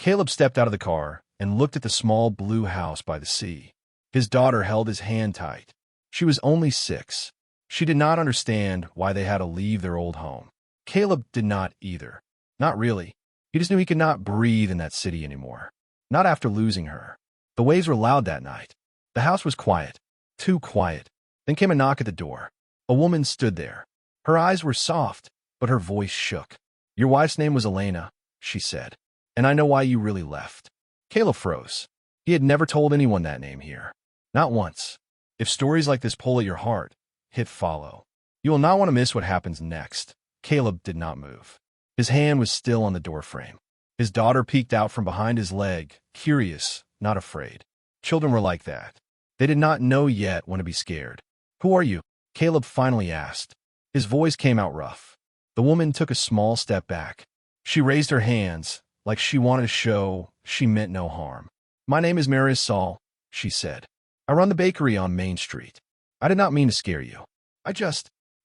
Caleb stepped out of the car and looked at the small blue house by the sea. His daughter held his hand tight. She was only 6. She did not understand why they had to leave their old home. Caleb did not either. Not really. He just knew he could not breathe in that city anymore. Not after losing her. The waves were loud that night. The house was quiet. Too quiet. Then came a knock at the door. A woman stood there. Her eyes were soft, but her voice shook. "Your wife's name was Elena," she said. "And I know why you really left." Caleb froze. He had never told anyone that name here. Not once. If stories like this pull at your heart, hit follow. You will not want to miss what happens next. Caleb did not move. His hand was still on the doorframe. His daughter peeked out from behind his leg, curious, not afraid. Children were like that. They did not know yet when to be scared. "Who are you?" Caleb finally asked. His voice came out rough. The woman took a small step back. She raised her hands, like she wanted to show she meant no harm. "My name is Marisol," she said. "I run the bakery on Main Street. I did not mean to scare you. I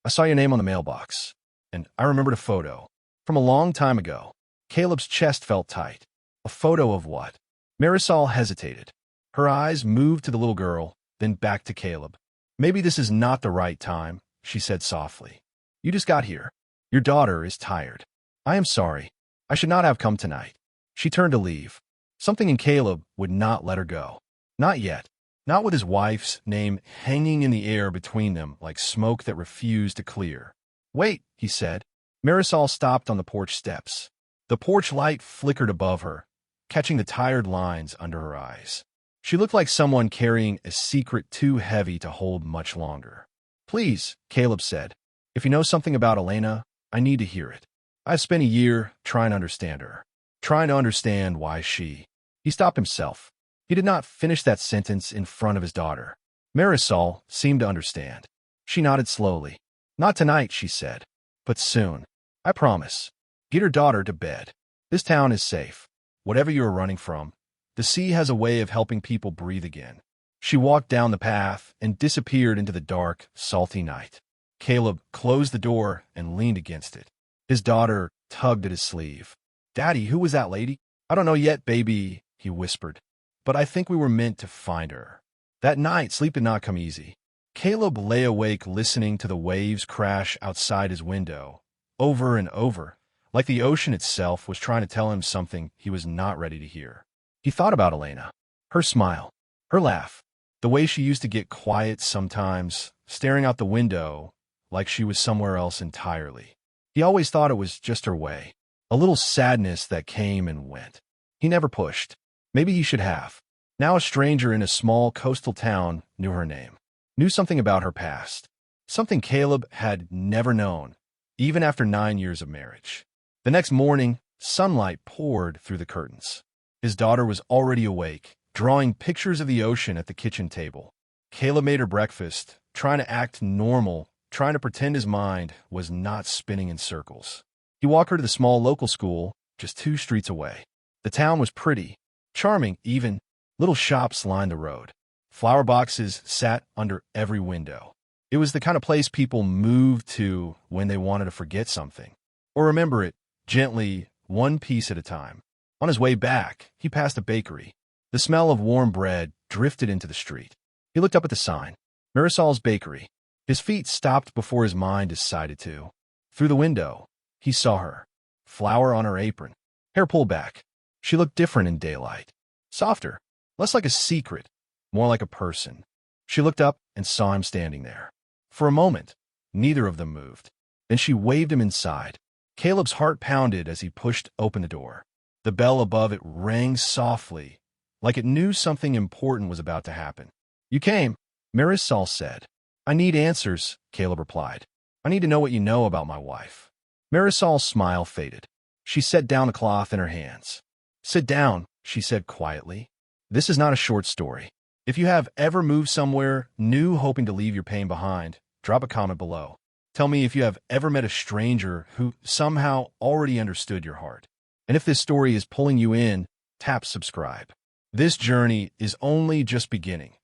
saw your name on the mailbox. And I remembered a photo. From a long time ago." Caleb's chest felt tight. A photo of what? Marisol hesitated. Her eyes moved to the little girl, then back to Caleb. "Maybe this is not the right time," she said softly. "You just got here. Your daughter is tired. I am sorry. I should not have come tonight." She turned to leave. Something in Caleb would not let her go. Not yet. Not with his wife's name hanging in the air between them like smoke that refused to clear. "Wait," he said. Marisol stopped on the porch steps. The porch light flickered above her, catching the tired lines under her eyes. She looked like someone carrying a secret too heavy to hold much longer. "Please," Caleb said. "If you know something about Elena, I need to hear it. I've spent a year trying to understand her. Trying to understand why she—" He stopped himself. He did not finish that sentence in front of his daughter. Marisol seemed to understand. She nodded slowly. "Not tonight," she said. "But soon. I promise. Get her daughter to bed. This town is safe. Whatever you are running from, the sea has a way of helping people breathe again." She walked down the path and disappeared into the dark, salty night. Caleb closed the door and leaned against it. His daughter tugged at his sleeve. "Daddy, who was that lady?" "I don't know yet, baby," he whispered. "But I think we were meant to find her." That night, sleep did not come easy. Caleb lay awake listening to the waves crash outside his window, over and over, like the ocean itself was trying to tell him something he was not ready to hear. He thought about Elena, her smile, her laugh, the way she used to get quiet sometimes, staring out the window like she was somewhere else entirely. He always thought it was just her way, a little sadness that came and went. He never pushed. Maybe he should have. Now a stranger in a small coastal town knew her name, knew something about her past, something Caleb had never known, even after 9 years of marriage. The next morning, sunlight poured through the curtains. His daughter was already awake, drawing pictures of the ocean at the kitchen table. Caleb made her breakfast, trying to act normal, trying to pretend his mind was not spinning in circles. He walked her to the small local school, just 2 streets away. The town was pretty, charming even. Little shops lined the road. Flower boxes sat under every window. It was the kind of place people moved to when they wanted to forget something, or remember it gently, one piece at a time. On his way back, he passed a bakery. The smell of warm bread drifted into the street. He looked up at the sign, Marisol's Bakery. His feet stopped before his mind decided to. Through the window, he saw her, flower on her apron, hair pulled back. She looked different in daylight, softer, less like a secret, more like a person. She looked up and saw him standing there. For a moment, neither of them moved. Then she waved him inside. Caleb's heart pounded as he pushed open the door. The bell above it rang softly, like it knew something important was about to happen. "You came," Marisol said. "I need answers," Caleb replied. "I need to know what you know about my wife." Marisol's smile faded. She set down the cloth in her hands. "Sit down," she said quietly. "This is not a short story. If you have ever moved somewhere new hoping to leave your pain behind, drop a comment below. Tell me if you have ever met a stranger who somehow already understood your heart. And if this story is pulling you in, tap subscribe. This journey is only just beginning."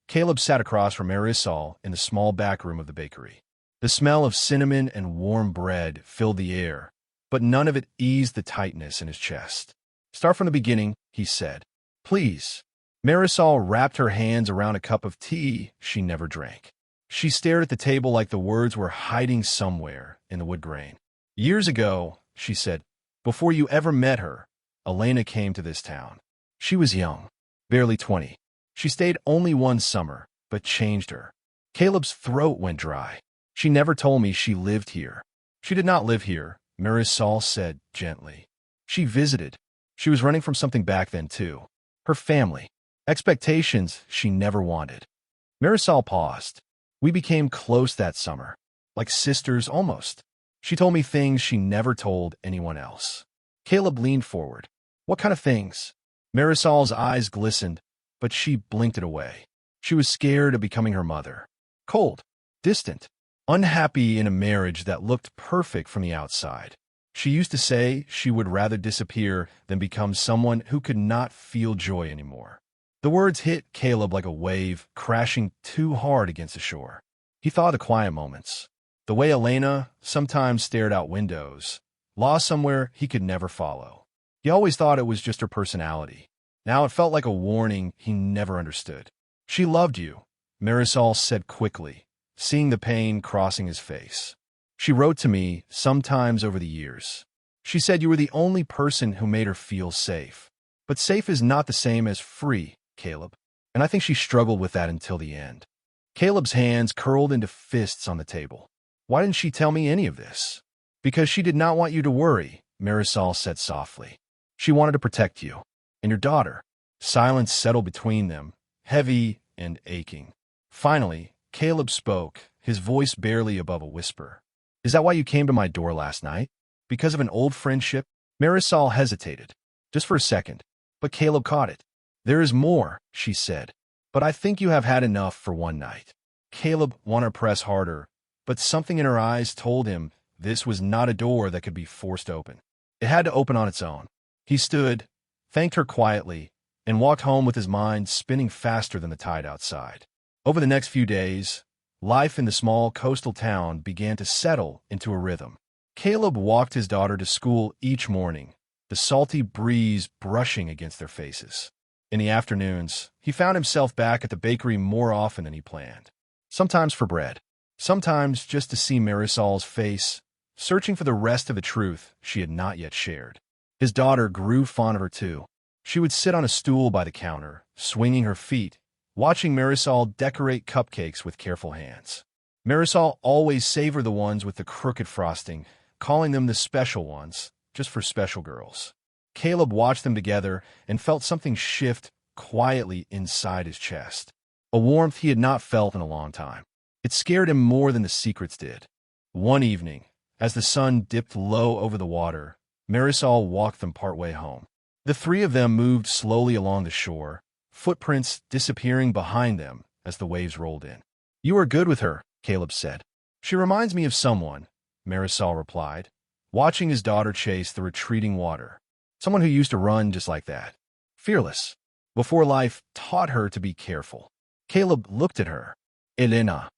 Caleb sat across from Marisol in the small back room of the bakery. The smell of cinnamon and warm bread filled the air, but none of it eased the tightness in his chest. Start from the beginning, he said. Please. Marisol wrapped her hands around a cup of tea she never drank. She stared at the table like the words were hiding somewhere in the wood grain. Years ago, she said, before you ever met her, Elena came to this town. She was young, barely 20. She stayed only one summer, but changed her. Caleb's throat went dry. She never told me she lived here. She did not live here, Marisol said gently. She visited. She was running from something back then, too. Her family. Expectations she never wanted. Marisol paused. We became close that summer. Like sisters, almost. She told me things she never told anyone else. Caleb leaned forward. What kind of things? Marisol's eyes glistened, but she blinked it away. She was scared of becoming her mother. Cold. Distant. Unhappy in a marriage that looked perfect from the outside. She used to say she would rather disappear than become someone who could not feel joy anymore. The words hit Caleb like a wave crashing too hard against the shore. He thought of the quiet moments. The way Elena sometimes stared out windows, lost somewhere he could never follow. He always thought it was just her personality. Now it felt like a warning he never understood. She loved you, Marisol said quickly, seeing the pain crossing his face. She wrote to me sometimes over the years. She said you were the only person who made her feel safe. But safe is not the same as free, Caleb. And I think she struggled with that until the end. Caleb's hands curled into fists on the table. Why didn't she tell me any of this? Because she did not want you to worry, Marisol said softly. She wanted to protect you. And your daughter. Silence settled between them, heavy and aching. Finally, Caleb spoke, his voice barely above a whisper. Is that why you came to my door last night? Because of an old friendship? Marisol hesitated, just for a second, but Caleb caught it. There is more, she said, but I think you have had enough for one night. Caleb wanted to press harder, but something in her eyes told him this was not a door that could be forced open. It had to open on its own. He stood, thanked her quietly, and walked home with his mind spinning faster than the tide outside. Over the next few days, life in the small coastal town began to settle into a rhythm. Caleb walked his daughter to school each morning, the salty breeze brushing against their faces. In the afternoons, he found himself back at the bakery more often than he planned. Sometimes for bread, sometimes just to see Marisol's face, searching for the rest of the truth she had not yet shared. His daughter grew fond of her too. She would sit on a stool by the counter, swinging her feet, watching Marisol decorate cupcakes with careful hands. Marisol always savored the ones with the crooked frosting, calling them the special ones, just for special girls. Caleb watched them together and felt something shift quietly inside his chest. A warmth he had not felt in a long time. It scared him more than the secrets did. One evening, as the sun dipped low over the water, Marisol walked them partway home. The three of them moved slowly along the shore, footprints disappearing behind them as the waves rolled in. You are good with her, Caleb said. She reminds me of someone, Marisol replied, watching his daughter chase the retreating water. Someone who used to run just like that. Fearless. Before life taught her to be careful. Caleb looked at her. Elena.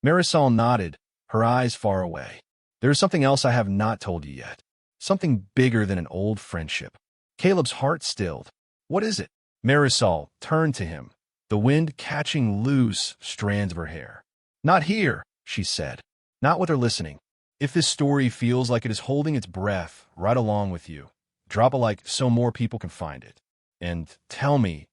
Marisol nodded, her eyes far away. There is something else I have not told you yet. Something bigger than an old friendship. Caleb's heart stilled. What is it? Marisol turned to him, the wind catching loose strands of her hair. Not here, she said. Not with her listening. If this story feels like it is holding its breath right along with you, drop a like so more people can find it. And tell me,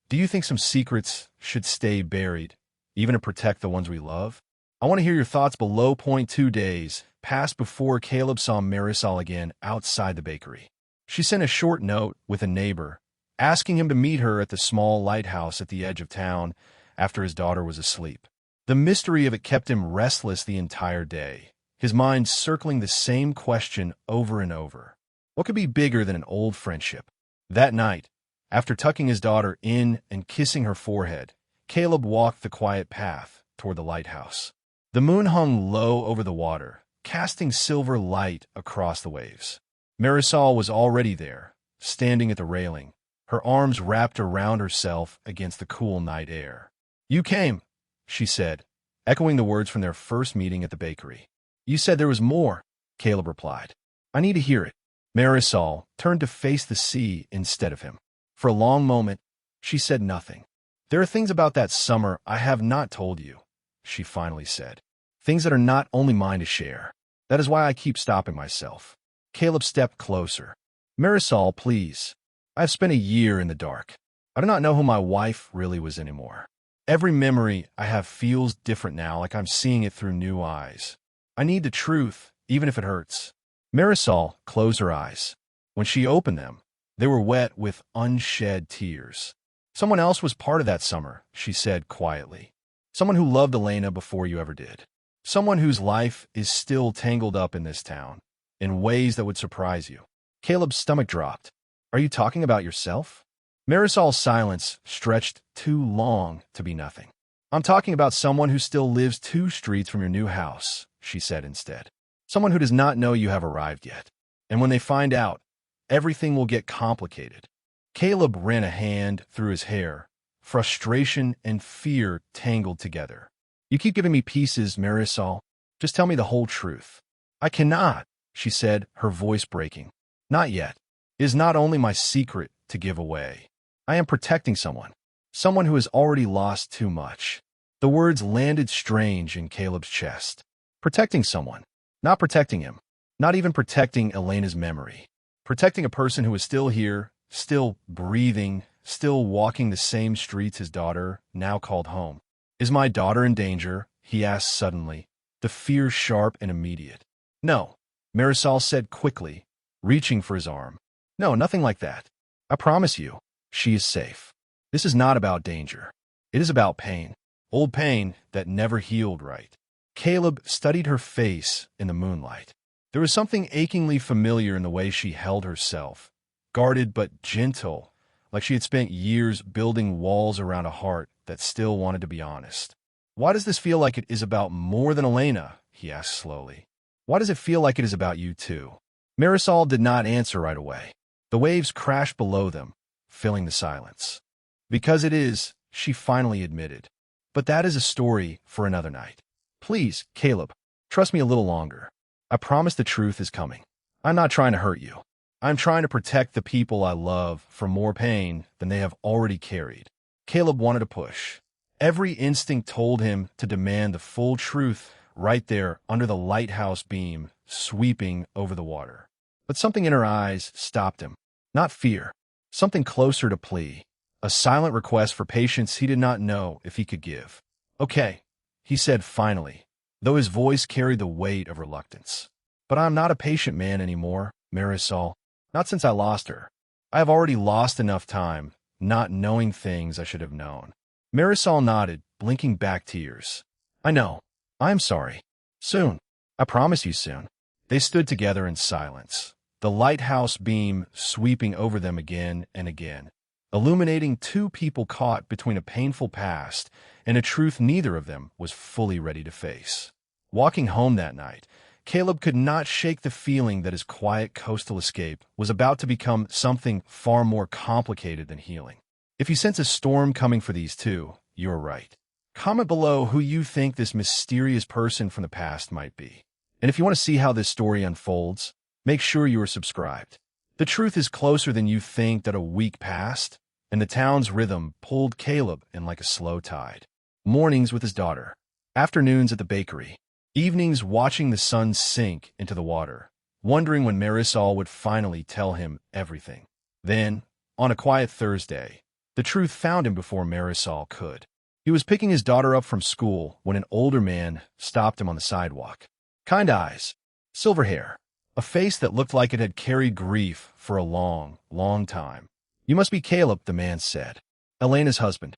do you think some secrets should stay buried, even to protect the ones we love? I want to hear your thoughts below. 2 days passed before Caleb saw Marisol again outside the bakery. She sent a short note with a neighbor, asking him to meet her at the small lighthouse at the edge of town after his daughter was asleep. The mystery of it kept him restless the entire day, his mind circling the same question over and over. What could be bigger than an old friendship? That night, after tucking his daughter in and kissing her forehead, Caleb walked the quiet path toward the lighthouse. The moon hung low over the water, casting silver light across the waves. Marisol was already there, standing at the railing, her arms wrapped around herself against the cool night air. You came, she said, echoing the words from their first meeting at the bakery. You said there was more, Caleb replied. I need to hear it. Marisol turned to face the sea instead of him. For a long moment, she said nothing. "There are things about that summer I have not told you," she finally said. "Things that are not only mine to share. That is why I keep stopping myself." Caleb stepped closer. "Marisol, please. I have spent a year in the dark. I do not know who my wife really was anymore. Every memory I have feels different now, like I'm seeing it through new eyes. I need the truth, even if it hurts." Marisol closed her eyes. When she opened them, they were wet with unshed tears. "Someone else was part of that summer," she said quietly. "Someone who loved Elena before you ever did. Someone whose life is still tangled up in this town, in ways that would surprise you." Caleb's stomach dropped. "Are you talking about yourself?" Marisol's silence stretched too long to be nothing. "I'm talking about someone who still lives 2 streets from your new house," she said instead. "Someone who does not know you have arrived yet. And when they find out, everything will get complicated." Caleb ran a hand through his hair. Frustration and fear tangled together. "You keep giving me pieces, Marisol. Just tell me the whole truth." "I cannot," she said, her voice breaking. "Not yet. It is not only my secret to give away. I am protecting someone. Someone who has already lost too much." The words landed strange in Caleb's chest. Protecting someone. Not protecting him. Not even protecting Elena's memory. Protecting a person who is still here, still breathing, still walking the same streets his daughter now called home. "Is my daughter in danger?" he asked suddenly, the fear sharp and immediate. "No," Marisol said quickly, reaching for his arm. "No, nothing like that. I promise you, she is safe. This is not about danger. It is about pain. Old pain that never healed right." Caleb studied her face in the moonlight. There was something achingly familiar in the way she held herself, guarded but gentle, like she had spent years building walls around a heart that still wanted to be honest. "Why does this feel like it is about more than Elena?" he asked slowly. "Why does it feel like it is about you too?" Marisol did not answer right away. The waves crashed below them, filling the silence. "Because it is," she finally admitted. "But that is a story for another night. Please, Caleb, trust me a little longer. I promise the truth is coming. I'm not trying to hurt you. I'm trying to protect the people I love from more pain than they have already carried." Caleb wanted to push. Every instinct told him to demand the full truth right there under the lighthouse beam sweeping over the water. But something in her eyes stopped him. Not fear. Something closer to plea. A silent request for patience he did not know if he could give. "Okay," he said finally, though his voice carried the weight of reluctance. "But I'm not a patient man anymore, Marisol. Not since I lost her. I have already lost enough time not knowing things I should have known." Marisol nodded, blinking back tears. "I know. I am sorry. Soon. I promise you soon." They stood together in silence, the lighthouse beam sweeping over them again and again, illuminating 2 people caught between a painful past and a truth neither of them was fully ready to face. Walking home that night, Caleb could not shake the feeling that his quiet coastal escape was about to become something far more complicated than healing. If you sense a storm coming for these 2, you're right. Comment below who you think this mysterious person from the past might be. And if you want to see how this story unfolds, make sure you are subscribed. The truth is closer than you think that a week passed, and the town's rhythm pulled Caleb in like a slow tide. Mornings with his daughter, afternoons at the bakery, evenings watching the sun sink into the water, wondering when Marisol would finally tell him everything. Then, on a quiet Thursday, the truth found him before Marisol could. He was picking his daughter up from school when an older man stopped him on the sidewalk. Kind eyes, silver hair, a face that looked like it had carried grief for a long, long time. "You must be Caleb," the man said. "Elena's husband."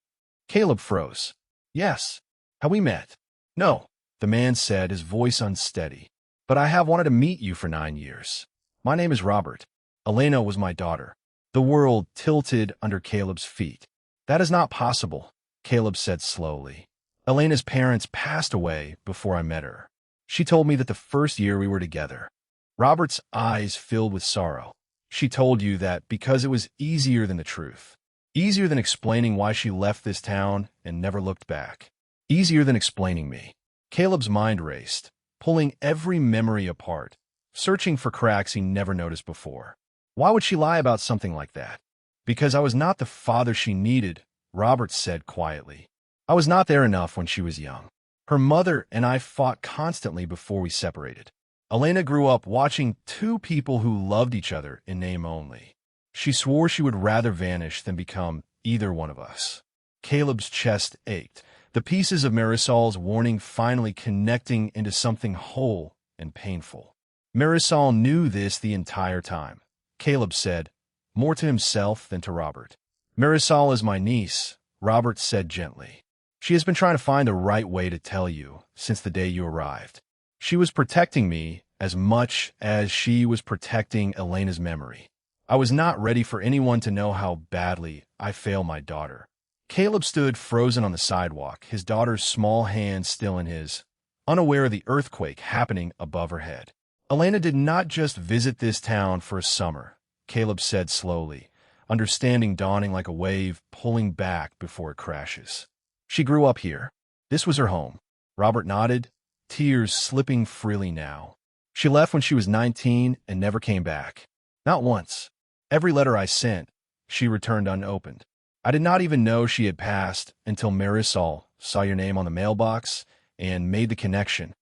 Caleb froze. "Yes. Have we met?" "No," the man said, his voice unsteady. "But I have wanted to meet you for 9 years. My name is Robert. Elena was my daughter." The world tilted under Caleb's feet. "That is not possible," Caleb said slowly. "Elena's parents passed away before I met her. She told me that the first year we were together." Robert's eyes filled with sorrow. "She told you that because it was easier than the truth. Easier than explaining why she left this town and never looked back. Easier than explaining me." Caleb's mind raced, pulling every memory apart, searching for cracks he never noticed before. Why would she lie about something like that? Because I was not the father she needed, Robert said quietly. I was not there enough when she was young. Her mother and I fought constantly before we separated. Elena grew up watching two people who loved each other in name only. She swore she would rather vanish than become either one of us. Caleb's chest ached, the pieces of Marisol's warning finally connecting into something whole and painful. Marisol knew this the entire time, Caleb said, more to himself than to Robert. Marisol is my niece, Robert said gently. She has been trying to find the right way to tell you since the day you arrived. She was protecting me as much as she was protecting Elena's memory. I was not ready for anyone to know how badly I failed my daughter. Caleb stood frozen on the sidewalk, his daughter's small hand still in his, unaware of the earthquake happening above her head. Elena did not just visit this town for a summer, Caleb said slowly, understanding dawning like a wave pulling back before it crashes. She grew up here. This was her home. Robert nodded, tears slipping freely now. She left when she was 19 and never came back. Not once. Every letter I sent, she returned unopened. I did not even know she had passed until Marisol saw your name on the mailbox and made the connection.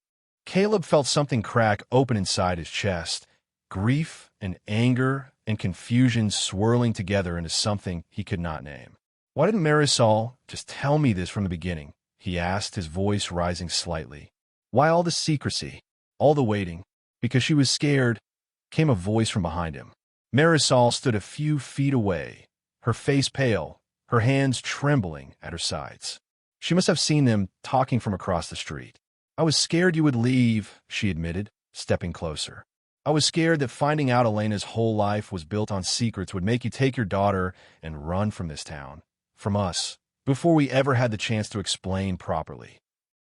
Caleb felt something crack open inside his chest, grief and anger and confusion swirling together into something he could not name. Why didn't Marisol just tell me this from the beginning? He asked, his voice rising slightly. Why all the secrecy? All the waiting? Because she was scared, came a voice from behind him. Marisol stood a few feet away, her face pale, her hands trembling at her sides. She must have seen them talking from across the street. I was scared you would leave, she admitted, stepping closer. I was scared that finding out Elena's whole life was built on secrets would make you take your daughter and run from this town, from us, before we ever had the chance to explain properly.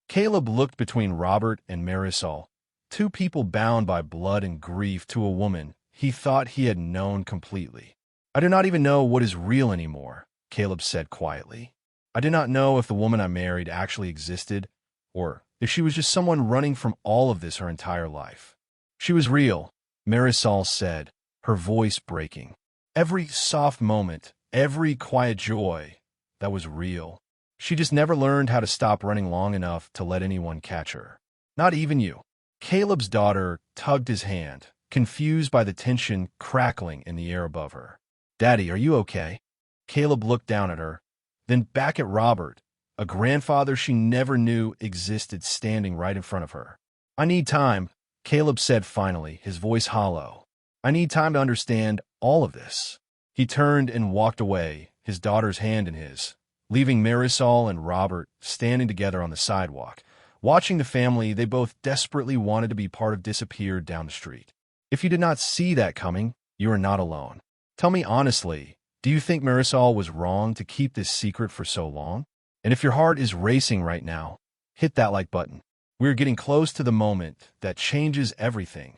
Caleb looked between Robert and Marisol, two people bound by blood and grief to a woman he thought he had known completely. I do not even know what is real anymore, Caleb said quietly. I do not know if the woman I married actually existed, or if she was just someone running from all of this her entire life. She was real, Marisol said, her voice breaking. Every soft moment, every quiet joy, that was real. She just never learned how to stop running long enough to let anyone catch her. Not even you. Caleb's daughter tugged his hand, confused by the tension crackling in the air above her. Daddy, are you okay? Caleb looked down at her, then back at Robert, a grandfather she never knew existed standing right in front of her. I need time, Caleb said finally, his voice hollow. I need time to understand all of this. He turned and walked away, his daughter's hand in his, leaving Marisol and Robert standing together on the sidewalk, watching the family they both desperately wanted to be part of disappear down the street. If you did not see that coming, you are not alone. Tell me honestly, do you think Marisol was wrong to keep this secret for so long? And if your heart is racing right now, hit that like button. We are getting close to the moment that changes everything.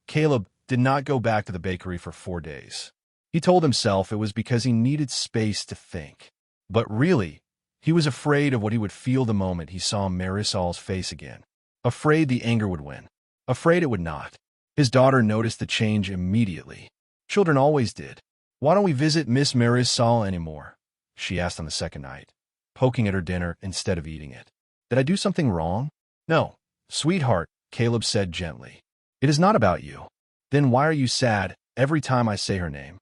Caleb did not go back to the bakery for 4 days. He told himself it was because he needed space to think. But really, he was afraid of what he would feel the moment he saw Marisol's face again. Afraid the anger would win. Afraid it would not. His daughter noticed the change immediately. Children always did. Why don't we visit Miss Marisol anymore? She asked on the second night, poking at her dinner instead of eating it. Did I do something wrong? No, sweetheart, Caleb said gently. It is not about you. Then why are you sad every time I say her name?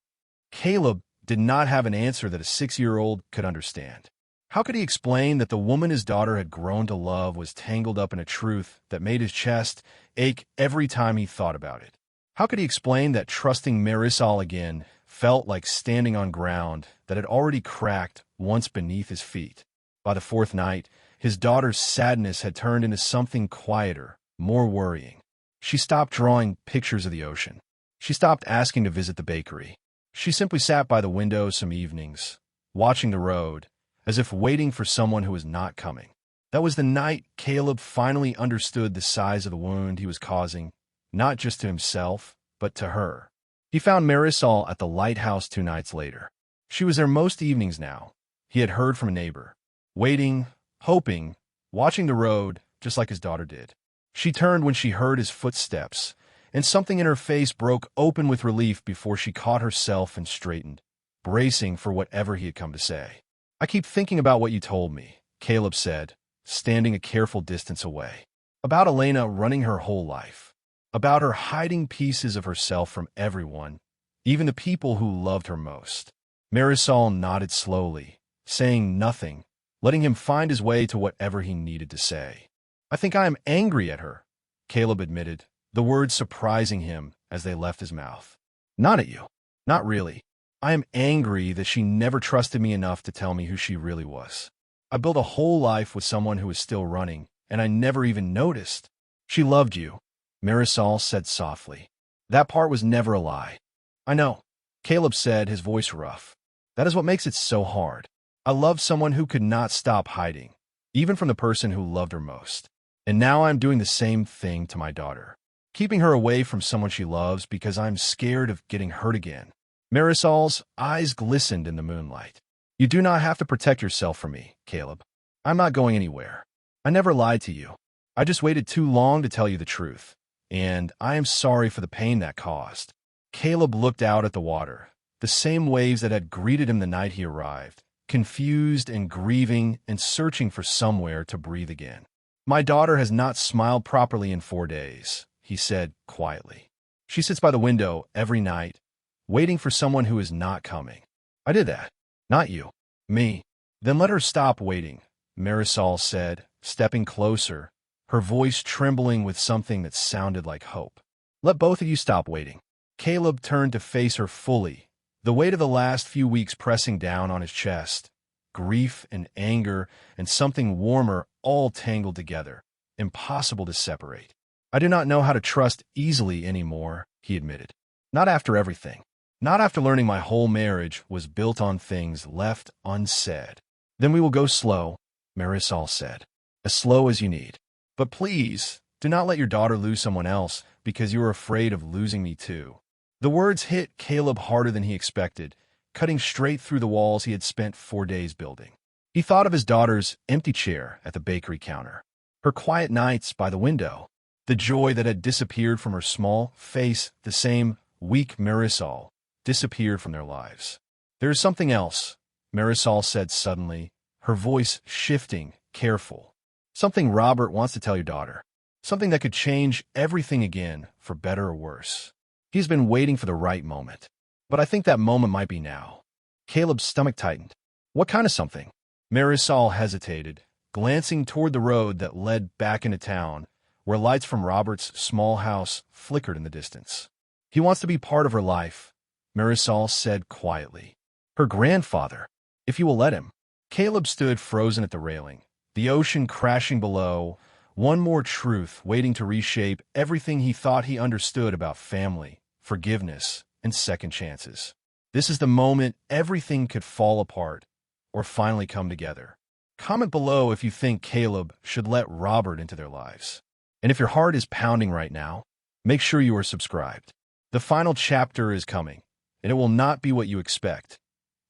Caleb did not have an answer that a 6-year-old could understand. How could he explain that the woman his daughter had grown to love was tangled up in a truth that made his chest ache every time he thought about it? How could he explain that trusting Marisol again felt like standing on ground that had already cracked once beneath his feet? By the fourth night, his daughter's sadness had turned into something quieter, more worrying. She stopped drawing pictures of the ocean. She stopped asking to visit the bakery. She simply sat by the window some evenings, watching the road, as if waiting for someone who was not coming. That was the night Caleb finally understood the size of the wound he was causing, not just to himself, but to her. He found Marisol at the lighthouse 2 nights later. She was there most evenings now. He had heard from a neighbor, waiting, hoping, watching the road, just like his daughter did. She turned when she heard his footsteps, and something in her face broke open with relief before she caught herself and straightened, bracing for whatever he had come to say. "I keep thinking about what you told me," Caleb said, standing a careful distance away. "About Elena running her whole life. About her hiding pieces of herself from everyone, even the people who loved her most." Marisol nodded slowly, saying nothing, letting him find his way to whatever he needed to say. "I think I am angry at her," Caleb admitted, the words surprising him as they left his mouth. "Not at you. Not really. I am angry that she never trusted me enough to tell me who she really was. I built a whole life with someone who is still running, and I never even noticed." "She loved you," Marisol said softly. "That part was never a lie." "I know," Caleb said, his voice rough. "That is what makes it so hard. I loved someone who could not stop hiding, even from the person who loved her most. And now I'm doing the same thing to my daughter, keeping her away from someone she loves because I'm scared of getting hurt again." Marisol's eyes glistened in the moonlight. "You do not have to protect yourself from me, Caleb. I'm not going anywhere. I never lied to you. I just waited too long to tell you the truth, and I am sorry for the pain that caused." Caleb looked out at the water, the same waves that had greeted him the night he arrived, confused and grieving and searching for somewhere to breathe again. "My daughter has not smiled properly in 4 days," he said quietly. "She sits by the window every night, waiting for someone who is not coming. I did that. Not you. Me." "Then let her stop waiting," Marisol said, stepping closer, her voice trembling with something that sounded like hope. "Let both of you stop waiting." Caleb turned to face her fully, the weight of the last few weeks pressing down on his chest, grief and anger and something warmer all tangled together, impossible to separate. "I do not know how to trust easily anymore," he admitted. "Not after everything. Not after learning my whole marriage was built on things left unsaid." "Then we will go slow," Marisol said. "As slow as you need. But please, do not let your daughter lose someone else because you are afraid of losing me too." The words hit Caleb harder than he expected, cutting straight through the walls he had spent 4 days building. He thought of his daughter's empty chair at the bakery counter, her quiet nights by the window, the joy that had disappeared from her small face, the same weak Marisol disappeared from their lives. "There is something else," Marisol said suddenly, her voice shifting, careful. "Something Robert wants to tell your daughter. Something that could change everything again, for better or worse. He's been waiting for the right moment. But I think that moment might be now." Caleb's stomach tightened. "What kind of something?" Marisol hesitated, glancing toward the road that led back into town, where lights from Robert's small house flickered in the distance. "He wants to be part of her life," Marisol said quietly. "Her grandfather, if you will let him." Caleb stood frozen at the railing, the ocean crashing below, one more truth waiting to reshape everything he thought he understood about family, forgiveness, and second chances. This is the moment everything could fall apart or finally come together. Comment below if you think Caleb should let Robert into their lives. And if your heart is pounding right now, make sure you are subscribed. The final chapter is coming, and it will not be what you expect.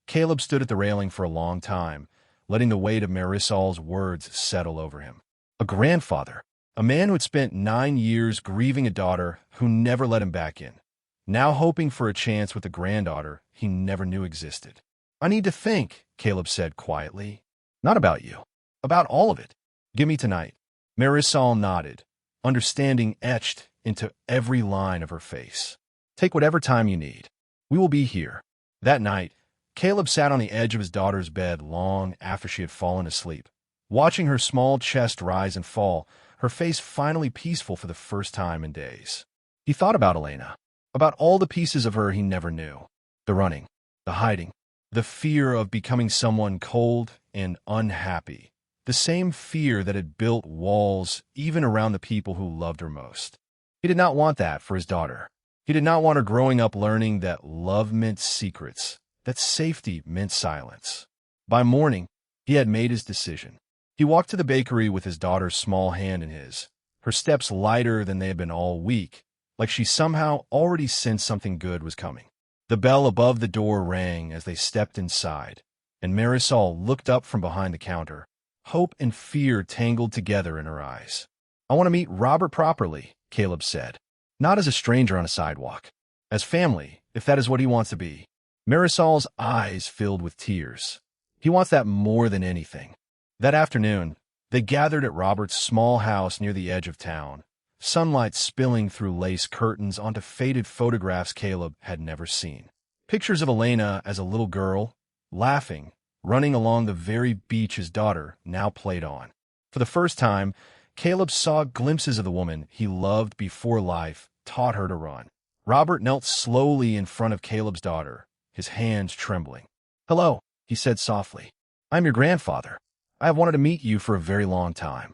Caleb stood at the railing for a long time, letting the weight of Marisol's words settle over him. A grandfather, a man who had spent 9 years grieving a daughter who never let him back in, now hoping for a chance with a granddaughter he never knew existed. "I need to think," Caleb said quietly. "Not about you. About all of it. Give me tonight." Marisol nodded, understanding etched into every line of her face. "Take whatever time you need. We will be here." That night, Caleb sat on the edge of his daughter's bed long after she had fallen asleep, watching her small chest rise and fall, her face finally peaceful for the first time in days. He thought about Elena, about all the pieces of her he never knew, the running, the hiding, the fear of becoming someone cold and unhappy, the same fear that had built walls even around the people who loved her most. He did not want that for his daughter. He did not want her growing up learning that love meant secrets, that safety meant silence. By morning, he had made his decision. He walked to the bakery with his daughter's small hand in his, her steps lighter than they had been all week, like she somehow already sensed something good was coming. The bell above the door rang as they stepped inside, and Marisol looked up from behind the counter, hope and fear tangled together in her eyes. "I want to meet Robert properly," Caleb said. Not as a stranger on a sidewalk. As family, if that is what he wants to be. Marisol's eyes filled with tears. He wants that more than anything. That afternoon, they gathered at Robert's small house near the edge of town, sunlight spilling through lace curtains onto faded photographs Caleb had never seen. Pictures of Elena as a little girl, laughing, running along the very beach his daughter now played on. For the first time, Caleb saw glimpses of the woman he loved before life taught her to run. Robert knelt slowly in front of Caleb's daughter, his hands trembling. "Hello," he said softly. "I'm your grandfather. I have wanted to meet you for a very long time."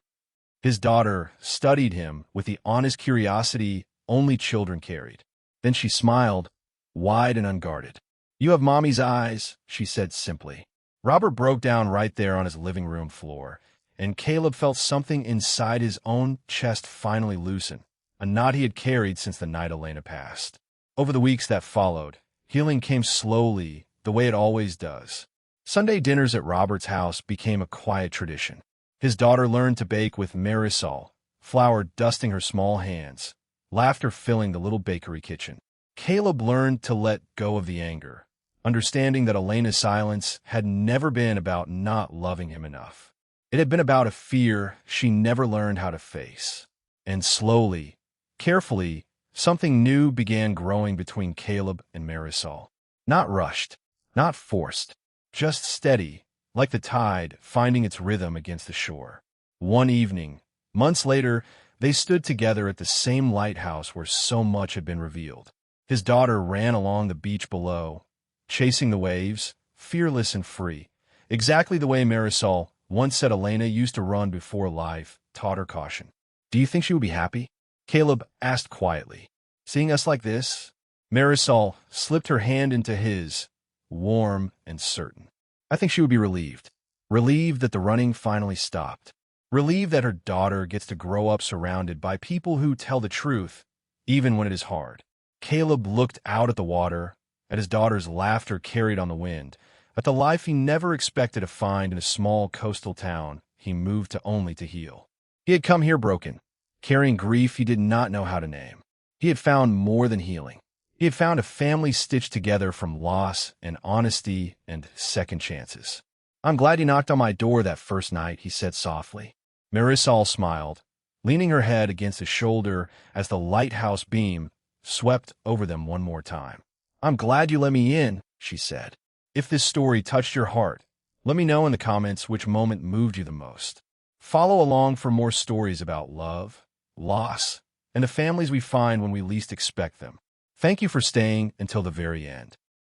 His daughter studied him with the honest curiosity only children carried. Then she smiled, wide and unguarded. "You have Mommy's eyes," she said simply. Robert broke down right there on his living room floor, and Caleb felt something inside his own chest finally loosen, a knot he had carried since the night Elena passed. Over the weeks that followed, healing came slowly, the way it always does. Sunday dinners at Robert's house became a quiet tradition. His daughter learned to bake with Marisol, flour dusting her small hands, laughter filling the little bakery kitchen. Caleb learned to let go of the anger, understanding that Elena's silence had never been about not loving him enough. It had been about a fear she never learned how to face. And slowly, carefully, something new began growing between Caleb and Marisol. Not rushed, not forced, just steady, like the tide finding its rhythm against the shore. One evening, months later, they stood together at the same lighthouse where so much had been revealed. His daughter ran along the beach below, chasing the waves, fearless and free, exactly the way Marisol once said Elena used to run before life taught her caution. "Do you think she would be happy?" Caleb asked quietly. "Seeing us like this?" Marisol slipped her hand into his, warm and certain. "I think she would be relieved. Relieved that the running finally stopped. Relieved that her daughter gets to grow up surrounded by people who tell the truth, even when it is hard." Caleb looked out at the water, at his daughter's laughter carried on the wind, at the life he never expected to find in a small coastal town he moved to only to heal. He had come here broken, carrying grief he did not know how to name. He had found more than healing. He had found a family stitched together from loss and honesty and second chances. "I'm glad you knocked on my door that first night," he said softly. Marisol smiled, leaning her head against his shoulder as the lighthouse beam swept over them one more time. "I'm glad you let me in," she said. If this story touched your heart, let me know in the comments which moment moved you the most. Follow along for more stories about love, loss, and the families we find when we least expect them. Thank you for staying until the very end.